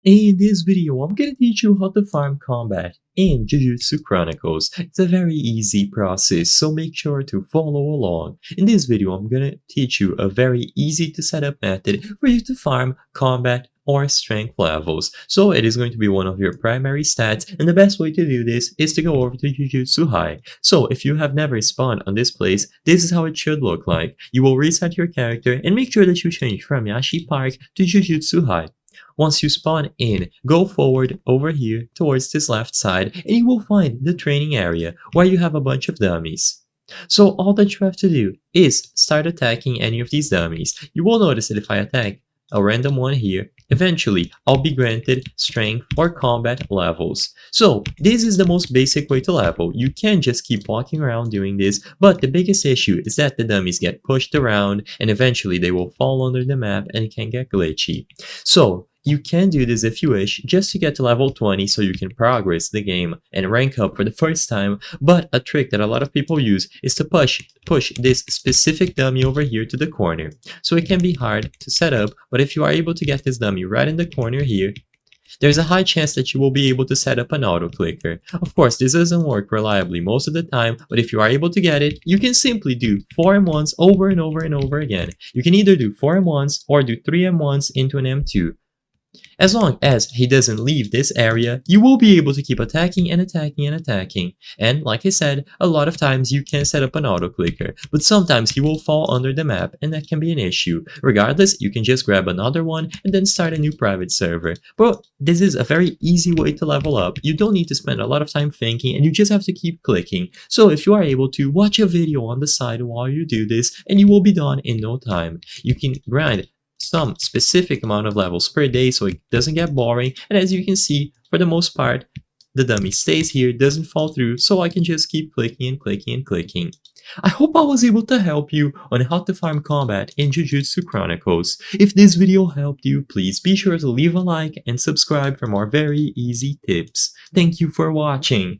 In this video, I'm gonna teach you how to farm combat in Jujutsu Chronicles. It's a very easy process, so make sure to follow along. In this video, I'm gonna teach you a very easy to set up method for you to farm combat or strength levels. So it is going to be one of your primary stats, and the best way to do this is to go over to Jujutsu High. So if you have never spawned on this place, this is how it should look like. You will reset your character and make sure that you change from Yashi Park to Jujutsu High. Once you spawn in, go forward over here towards this left side and you will find the training area where you have a bunch of dummies. So all that you have to do is start attacking any of these dummies. You will notice that if I attack a random one here, eventually I'll be granted strength or combat levels. So this is the most basic way to level. You can just keep walking around doing this, but the biggest issue is that the dummies get pushed around and eventually they will fall under the map and it can get glitchy. So you can do this if you wish, just to get to level 20 so you can progress the game and rank up for the first time, but a trick that a lot of people use is to push this specific dummy over here to the corner. So it can be hard to set up, but if you are able to get this dummy right in the corner here, there's a high chance that you will be able to set up an auto clicker. Of course, this doesn't work reliably most of the time, but if you are able to get it, you can simply do 4 M1s over and over and over again. You can either do 4 M1s or do 3 M1s into an M2. As long as he doesn't leave this area, you will be able to keep attacking and attacking and attacking. And like I said, a lot of times you can set up an auto clicker, but sometimes he will fall under the map and that can be an issue. Regardless, you can just grab another one and then start a new private server. But this is a very easy way to level up. You don't need to spend a lot of time thinking and you just have to keep clicking. So if you are able to watch a video on the side while you do this, and you will be done in no time. You can grind some specific amount of levels per day so it doesn't get boring, and as you can see, for the most part the dummy stays here, doesn't fall through, so I can just keep clicking and clicking and clicking. I hope I was able to help you on how to farm combat in Jujutsu Chronicles. If this video helped you, please be sure to leave a like and subscribe for more very easy tips. Thank you for watching.